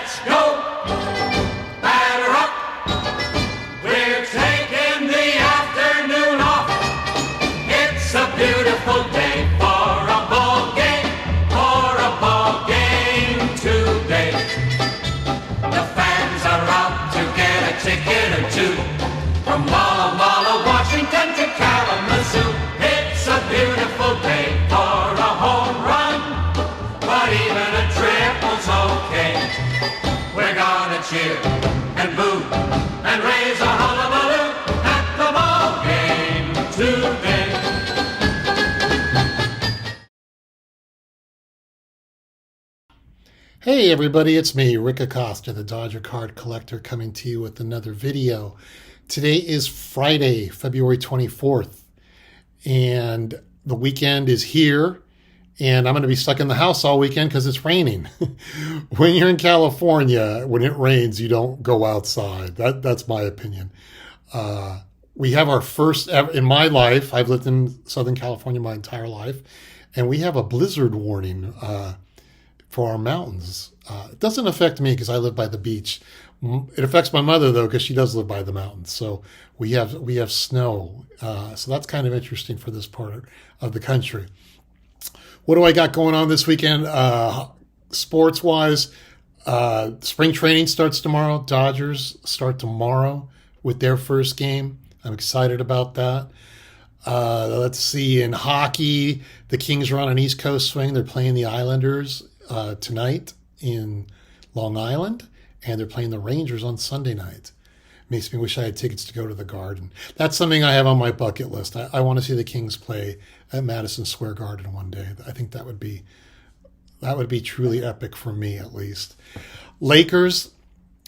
Let's go! Batter up! We're taking the afternoon off. It's a beautiful day for a ball game today. The fans are out to get a ticket or two. From Walla Walla, Washington to Kalamazoo. It's a beautiful day for a home run, but even a triple's okay. We're gonna cheer and boo and raise a hullabaloo at the ball game today. Hey everybody, it's me, Rick Acosta, the Dodger Card Collector, coming to you with another video. Today is Friday, February 24th, and the weekend is here, and I'm going to be stuck in the house all weekend because it's raining. When you're in California, when it rains, you don't go outside. That's my opinion. We have our first ever, in my life, I've lived in Southern California my entire life, and we have a blizzard warning for our mountains. It doesn't affect me because I live by the beach. It affects my mother though because she does live by the mountains. So we have snow. So that's kind of interesting for this part of the country. What do I got going on this weekend? Sports wise, spring training starts tomorrow. Dodgers start tomorrow with their first game. I'm excited about that. Let's see, in hockey, the Kings are on an East Coast swing. They're playing the Islanders tonight in Long Island, and they're playing the Rangers on Sunday night. Makes me wish I had tickets to go to the Garden. That's something I have on my bucket list. I want to see the Kings play at Madison Square Garden one day. I think that would be truly epic for me, at least. Lakers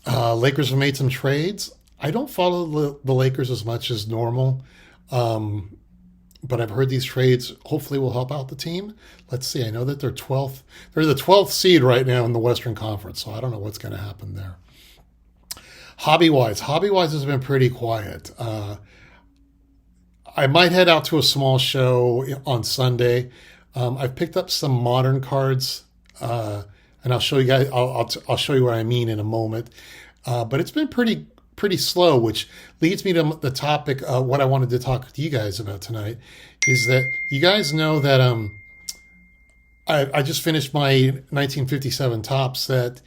have made some trades. I don't follow the Lakers as much as normal, but I've heard these trades hopefully will help out the team. Let's see. I know that they're the 12th seed right now in the Western Conference, so I don't know what's going to happen there. Hobby-wise has been pretty quiet. I might head out to a small show on Sunday. I've picked up some modern cards, and I'll show you guys. I'll show you what I mean in a moment. But it's been pretty slow, which leads me to the topic. What I wanted to talk to you guys about tonight is that you guys know that I just finished my 1957 top set,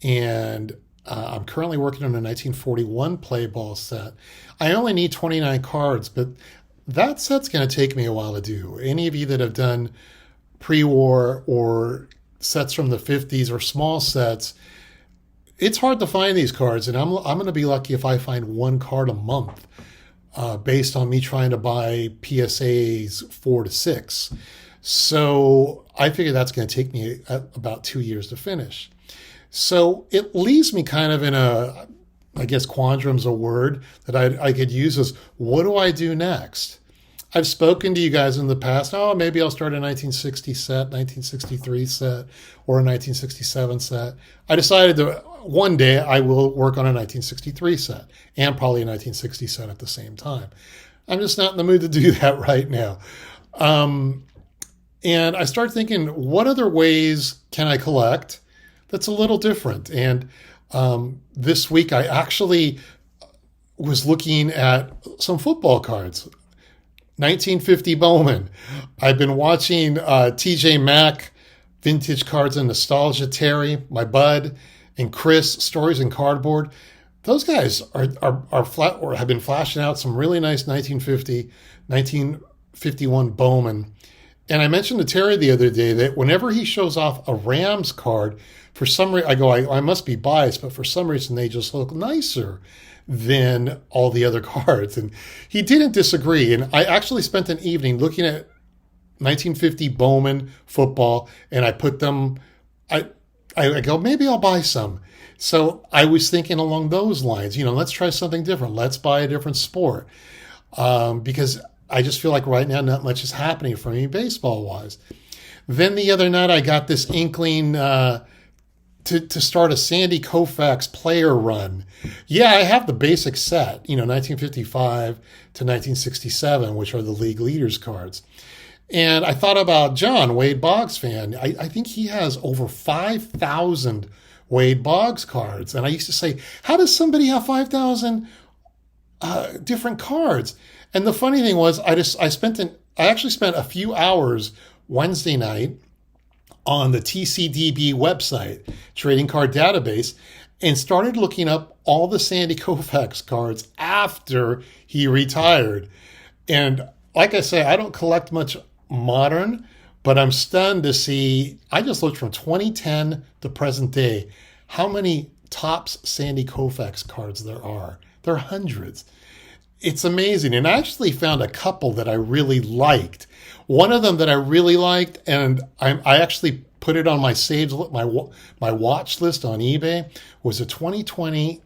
and I'm currently working on a 1941 play ball set. I only need 29 cards, but that set's going to take me a while to do. Any of you that have done pre-war or sets from the 50s or small sets, it's hard to find these cards, and I'm going to be lucky if I find one card a month based on me trying to buy PSAs 4 to 6. So I figure that's going to take me about 2 years to finish. So it leaves me kind of in a, I guess quandram's a word that I could use as, what do I do next? I've spoken to you guys in the past. Oh, maybe I'll start a 1960 set, 1963 set, or a 1967 set. I decided that one day I will work on a 1963 set and probably a 1960 set at the same time. I'm just not in the mood to do that right now. And I started thinking, what other ways can I collect that's a little different? And this week I actually was looking at some football cards. 1950 Bowman. I've been watching TJ Maxx, Vintage Cards and Nostalgia, Terry, my bud, and Chris, Stories and Cardboard. Those guys are flat or have been flashing out some really nice 1951 Bowman. And I mentioned to Terry the other day that whenever he shows off a Rams card, for some reason, I must be biased, but for some reason they just look nicer than all the other cards. And he didn't disagree. And I actually spent an evening looking at 1950 Bowman football, and I put them, I go, maybe I'll buy some. So I was thinking along those lines, let's try something different. Let's buy a different sport. Because I just feel like right now not much is happening for me baseball-wise. Then the other night I got this inkling to start a Sandy Koufax player run. Yeah, I have the basic set, 1955 to 1967, which are the league leaders cards. And I thought about John, Wade Boggs fan. I think he has over 5,000 Wade Boggs cards. And I used to say, how does somebody have 5,000 different cards? And the funny thing was, I actually spent a few hours Wednesday night on the TCDB website, Trading Card Database, and started looking up all the Sandy Koufax cards after he retired. And like I say, I don't collect much modern, but I'm stunned to see, I just looked from 2010 to present day, how many Topps Sandy Koufax cards there are. There are hundreds. It's amazing. And I actually found a couple that I really liked. One of them that I really liked, and I actually put it on my saves, my watch list on eBay, was a 2020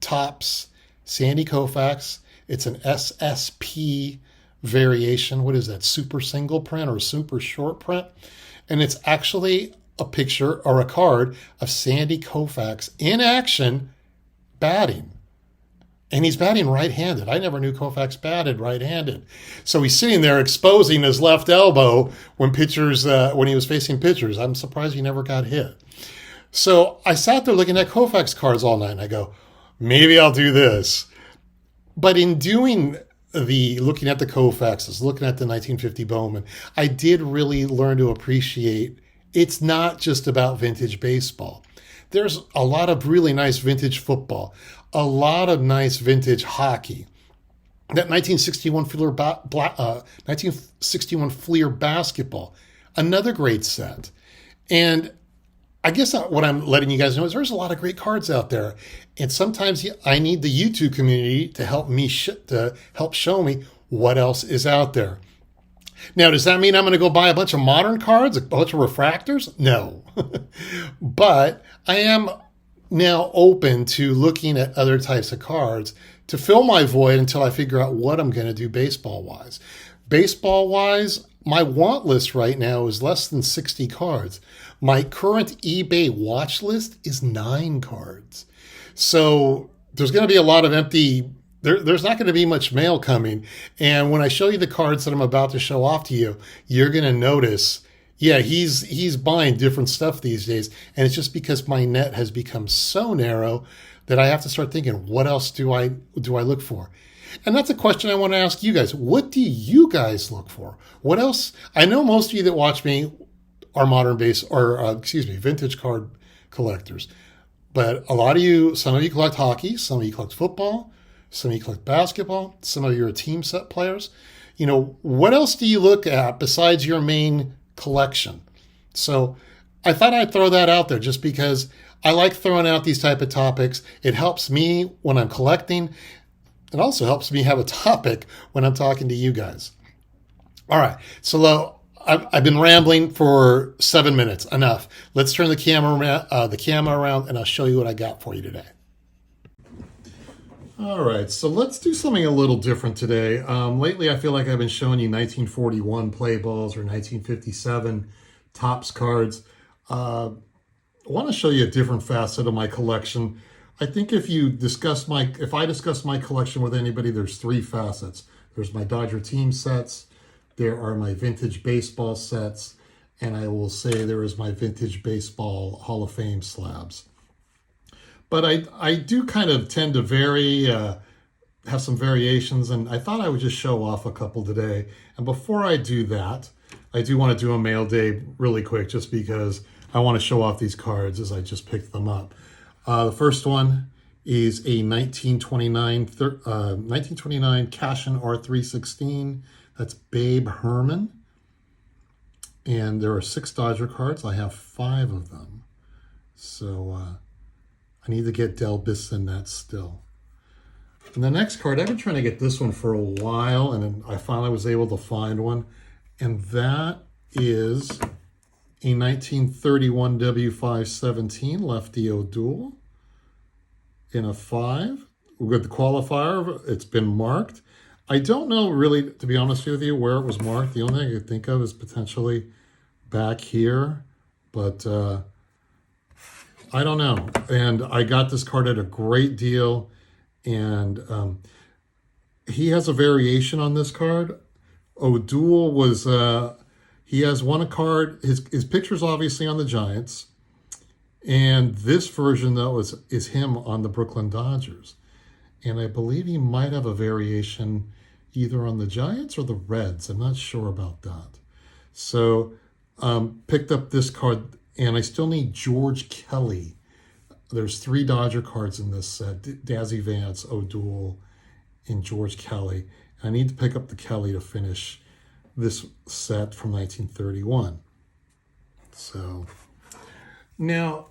Topps Sandy Koufax. It's an SSP variation. What is that? Super single print or super short print? And it's actually a picture or a card of Sandy Koufax in action batting. And he's batting right-handed. I never knew Koufax batted right-handed. So he's sitting there exposing his left elbow when he was facing pitchers. I'm surprised he never got hit. So I sat there looking at Koufax cards all night, and I go, maybe I'll do this. But in looking at the Koufaxes, looking at the 1950 Bowman, I did really learn to appreciate it's not just about vintage baseball. There's a lot of really nice vintage football, a lot of nice vintage hockey. That 1961 Fleer basketball, another great set. And I guess what I'm letting you guys know is there's a lot of great cards out there. And sometimes I need the YouTube community to help me help show me what else is out there. Now, does that mean I'm going to go buy a bunch of modern cards, a bunch of refractors? No. But I am now open to looking at other types of cards to fill my void until I figure out what I'm going to do baseball-wise. Baseball-wise, my want list right now is less than 60 cards. My current eBay watch list is 9 cards. So there's going to be a lot of empty. There's not going to be much mail coming. And when I show you the cards that I'm about to show off to you, you're going to notice, yeah, he's buying different stuff these days. And it's just because my net has become so narrow that I have to start thinking, what else do I look for? And that's a question I want to ask you guys. What do you guys look for? What else? I know most of you that watch me are vintage card collectors. But some of you collect hockey, some of you collect football, some of you collect basketball, some of you are team set players. What else do you look at besides your main collection? So I thought I'd throw that out there just because I like throwing out these type of topics. It helps me when I'm collecting. It also helps me have a topic when I'm talking to you guys. All right, so I've been rambling for 7 minutes. Enough. Let's turn the camera around, and I'll show you what I got for you today. All right, so let's do something a little different today. Lately, I feel like I've been showing you 1941 play balls or 1957 Topps cards. I want to show you a different facet of my collection. I think if I discuss my collection with anybody, there's 3 facets. There's my Dodger team sets, there are my vintage baseball sets, and I will say there is my vintage baseball Hall of Fame slabs. But I do kind of tend to vary, have some variations, and I thought I would just show off a couple today. And before I do that, I do want to do a mail day really quick just because I want to show off these cards as I just picked them up. The first one is a 1929 Cashin R316. That's Babe Herman. And there are 6 Dodger cards. I have 5 of them. So I need to get Del Bis in that still. And the next card, I've been trying to get this one for a while, and then I finally was able to find one. And that is a 1931 W517 Lefty O'Doul in a 5 with the qualifier. It's been marked. I don't know really, to be honest with you, where it was marked. The only thing I could think of is potentially back here, but I don't know. And I got this card at a great deal, and he has a variation on this card. O'Doul he has one card, his picture's obviously on the Giants, And this version, though, is him on the Brooklyn Dodgers. And I believe he might have a variation either on the Giants or the Reds. I'm not sure about that. So picked up this card, and I still need George Kelly. There's 3 Dodger cards in this set: Dazzy Vance, O'Doul, and George Kelly. I need to pick up the Kelly to finish this set from 1931. So now,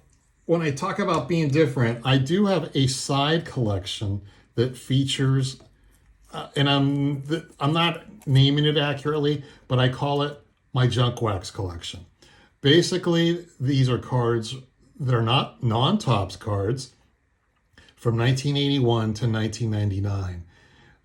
when I talk about being different, I do have a side collection that features, and I'm not naming it accurately, but I call it my junk wax collection. Basically, these are cards that are not non-Topps cards from 1981 to 1999.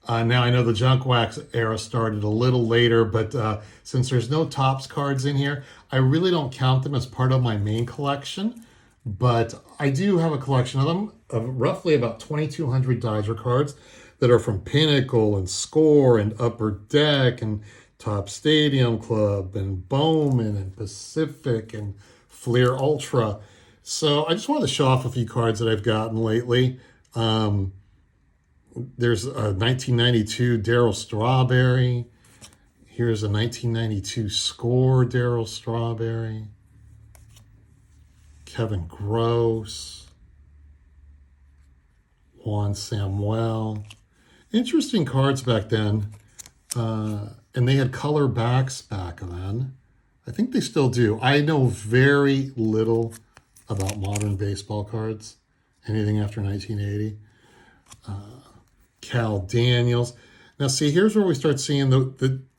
Now, I know the junk wax era started a little later, but since there's no Topps cards in here, I really don't count them as part of my main collection. But I do have a collection of them, of roughly about 2,200 Dodger cards that are from Pinnacle and Score and Upper Deck and Topps Stadium Club and Bowman and Pacific and Fleer Ultra. So I just wanted to show off a few cards that I've gotten lately. There's a 1992 Darryl Strawberry. Here's a 1992 Score Darryl Strawberry. Kevin Gross. Juan Samuel. Interesting cards back then. And they had color backs back then. I think they still do. I know very little about modern baseball cards. Anything after 1980. Cal Daniels. Now, see, here's where we start seeing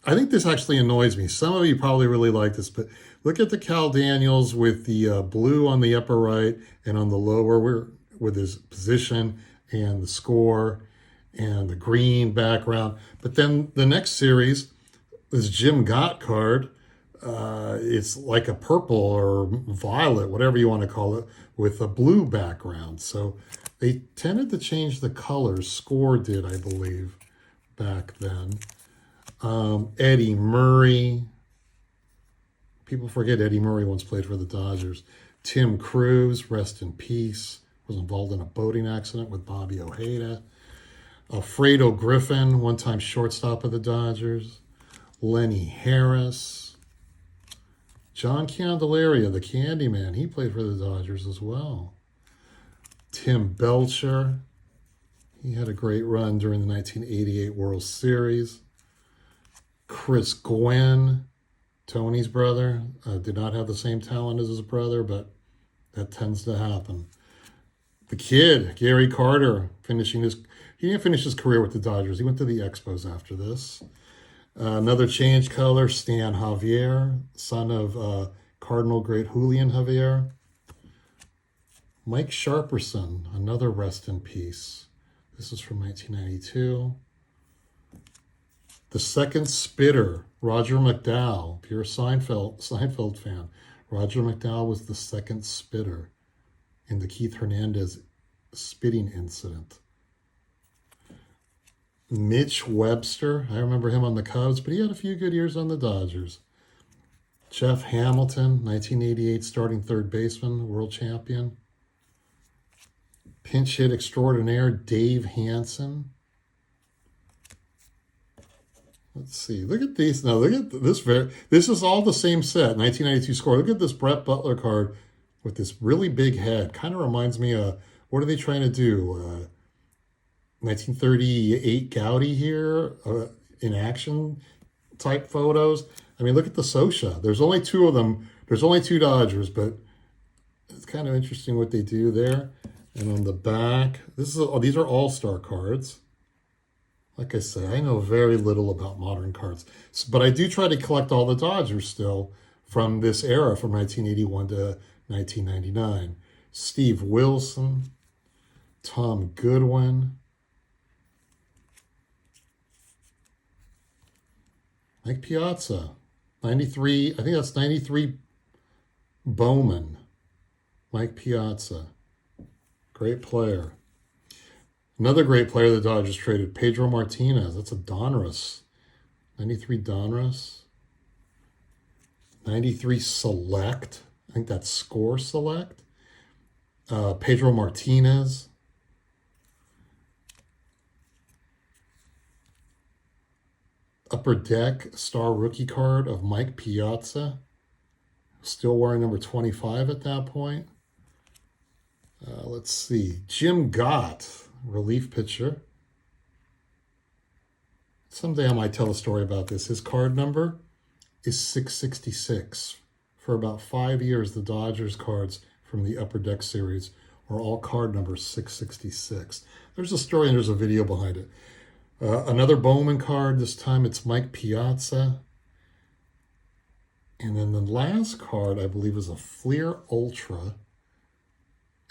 I think this actually annoys me. Some of you probably really like this, but look at the Cal Daniels with the blue on the upper right and on the lower with his position and the score and the green background. But then the next series, this Jim Gott card, it's like a purple or violet, whatever you want to call it, with a blue background. So they tended to change the colors. Score did, I believe, back then. Eddie Murray. People forget Eddie Murray once played for the Dodgers. Tim Cruz, rest in peace, was involved in a boating accident with Bobby Ojeda. Alfredo Griffin, one-time shortstop of the Dodgers. Lenny Harris. John Candelaria, the Candyman, he played for the Dodgers as well. Tim Belcher, he had a great run during the 1988 World Series. Chris Gwynn, Tony's brother, did not have the same talent as his brother, but that tends to happen. The kid, Gary Carter, he didn't finish his career with the Dodgers. He went to the Expos after this. Another change color, Stan Javier, son of Cardinal great Julian Javier. Mike Sharperson, another rest in peace. This is from 1992. The second spitter, Roger McDowell, pure Seinfeld fan. Roger McDowell was the second spitter in the Keith Hernandez spitting incident. Mitch Webster, I remember him on the Cubs, but he had a few good years on the Dodgers. Jeff Hamilton, 1988 starting third baseman, world champion. Pinch hit extraordinaire, Dave Hansen. Let's see. Look at these. Now, look at this. This is all the same set, 1992 Score. Look at this Brett Butler card with this really big head. Kind of reminds me of, what are they trying to do? 1938 Gaudy here in action type photos. I mean, look at the Scioscia. There's only 2 of them. There's only 2 Dodgers, but it's kind of interesting what they do there. And on the back, these are all-star cards. Like I say, I know very little about modern cards, but I do try to collect all the Dodgers still from this era, from 1981 to 1999. Steve Wilson, Tom Goodwin, Mike Piazza, 93, I think that's 93 Bowman, Mike Piazza, great player. Another great player the Dodgers traded, Pedro Martinez. That's a Donruss. 93 Donruss. 93 Select. I think that's Score Select. Pedro Martinez. Upper Deck star rookie card of Mike Piazza. Still wearing number 25 at that point. Let's see. Jim Gott, relief pitcher. Someday I might tell a story about this. His card number is 666. For about 5 years, the Dodgers cards from the Upper Deck series are all card number 666. There's a story and there's a video behind it. Another Bowman card. This time it's Mike Piazza. And then the last card, I believe, is a Fleer Ultra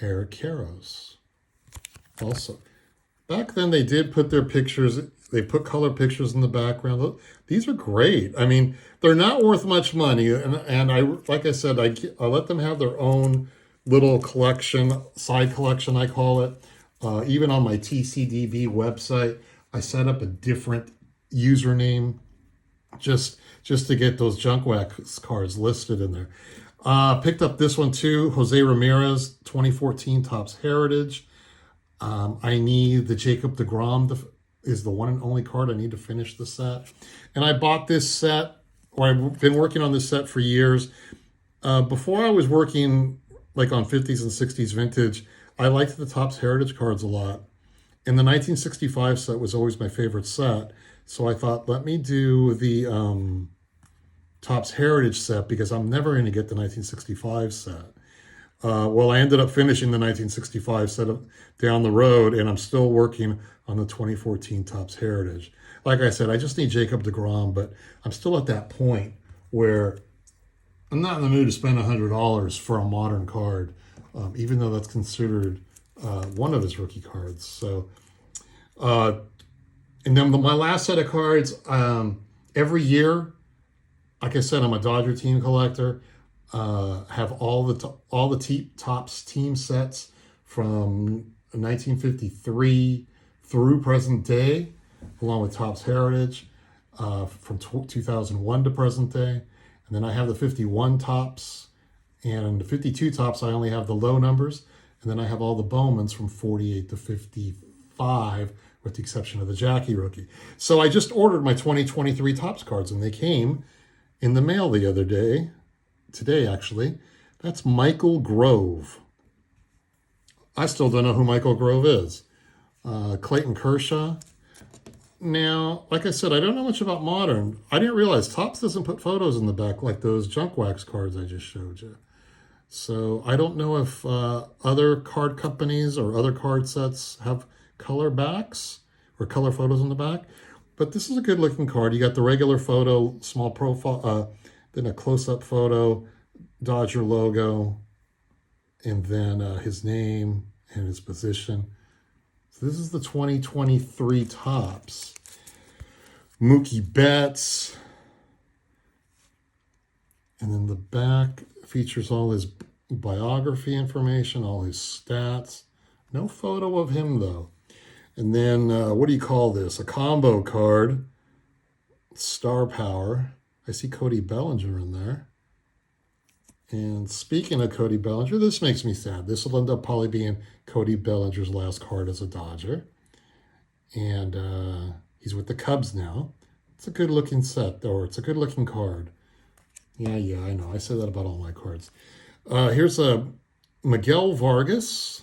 Eric Karros. Also, back then they did put their pictures, they put color pictures in the background. Look, these are great. I mean, they're not worth much money. And I, like I said, I let them have their own little collection, side collection, I call it. Even on my TCDB website, I set up a different username just to get those Junk Wax cards listed in there. Picked up this one too, Jose Ramirez, 2014 Topps Heritage. I need the Jacob deGrom is the one and only card I need to finish the set. And I bought this set, or I've been working on this set for years. Before I was working like on 50s and 60s vintage, I liked the Topps Heritage cards a lot. And the 1965 set was always my favorite set. So I thought, let me do the Topps Heritage set because I'm never going to get the 1965 set. Well, I ended up finishing the 1965 set down the road, and I'm still working on the 2014 Topps Heritage. Like I said, I just need Jacob deGrom, but I'm still at that point where I'm not in the mood to spend $100 for a modern card, even though that's considered one of his rookie cards. So, and then my last set of cards, every year, like I said, I'm a Dodger team collector. Have all the Topps team sets from 1953 through present day, along with Topps Heritage from 2001 to present day. And then I have the 51 Topps, and the 52 Topps, I only have the low numbers. And then I have all the Bowmans from 48 to 55, with the exception of the Jackie rookie. So I just ordered my 2023 Topps cards, and they came in the mail the other day. Today, actually. That's Michael Grove. I still don't know who Michael Grove is. Clayton Kershaw. Now, like I said, I don't know much about modern. I didn't realize Topps doesn't put photos in the back like those Junk Wax cards I just showed you. So I don't know if other card companies or other card sets have color backs or color photos in the back. But this is a good looking card. You got the regular photo, small profile, then a close-up photo, Dodger logo, and then his name and his position. So this is the 2023 Topps. Mookie Betts. And then the back features all his biography information, all his stats. No photo of him, though. And then, what do you call this? A combo card. Star Power. I see Cody Bellinger in there. And speaking of Cody Bellinger, this makes me sad. This will end up probably being Cody Bellinger's last card as a Dodger. And he's with the Cubs now. It's a good-looking set, or it's a good-looking card. Yeah, I know. I say that about all my cards. Here's a Miguel Vargas,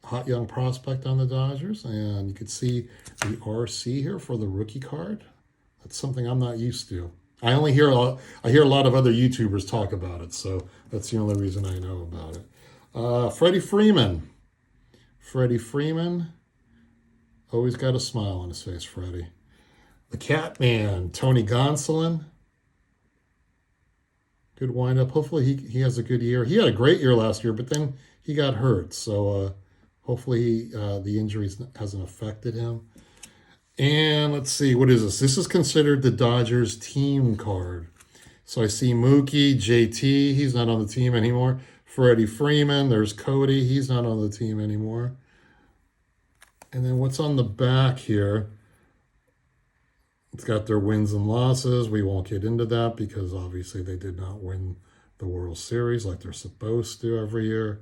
hot young prospect on the Dodgers. And you can see the RC here for the rookie card. That's something I'm not used to. I hear a lot of other YouTubers talk about it, so that's the only reason I know about it. Freddie Freeman. Freddie Freeman. Always got a smile on his face, Freddie. The Catman, Tony Gonsolin. Good windup. Hopefully he has a good year. He had a great year last year, but then he got hurt. So hopefully the injuries hasn't affected him. And let's see, what is this? This is considered the Dodgers team card. So I see Mookie, JT, he's not on the team anymore. Freddie Freeman, there's Cody, he's not on the team anymore. And then what's on the back here? It's got their wins and losses. We won't get into that because obviously they did not win the World Series like they're supposed to every year.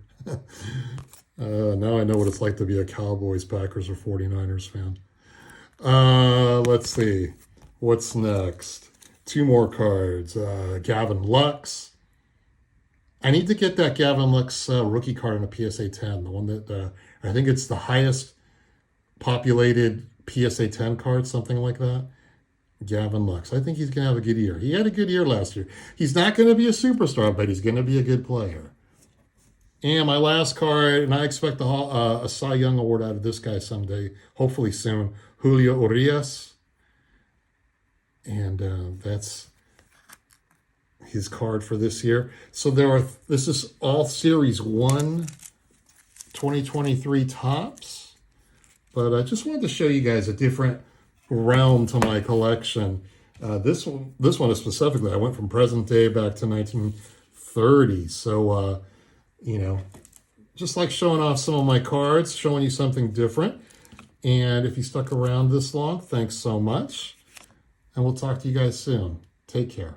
Now I know what it's like to be a Cowboys, Packers, or 49ers fan. Let's see. What's next? 2 more cards. Gavin Lux. I need to get that Gavin Lux rookie card in a PSA 10. The one that I think it's the highest populated PSA 10 card, something like that. Gavin Lux. I think he's going to have a good year. He had a good year last year. He's not going to be a superstar, but he's going to be a good player. And my last card, and I expect a Cy Young Award out of this guy someday, hopefully soon, Julio Urias. And that's his card for this year. So this is all Series 1 2023 Topps. But I just wanted to show you guys a different realm to my collection. This one is specifically, I went from present day back to 1930. So, you know, just like showing off some of my cards, showing you something different. And if you stuck around this long, thanks so much. And we'll talk to you guys soon. Take care.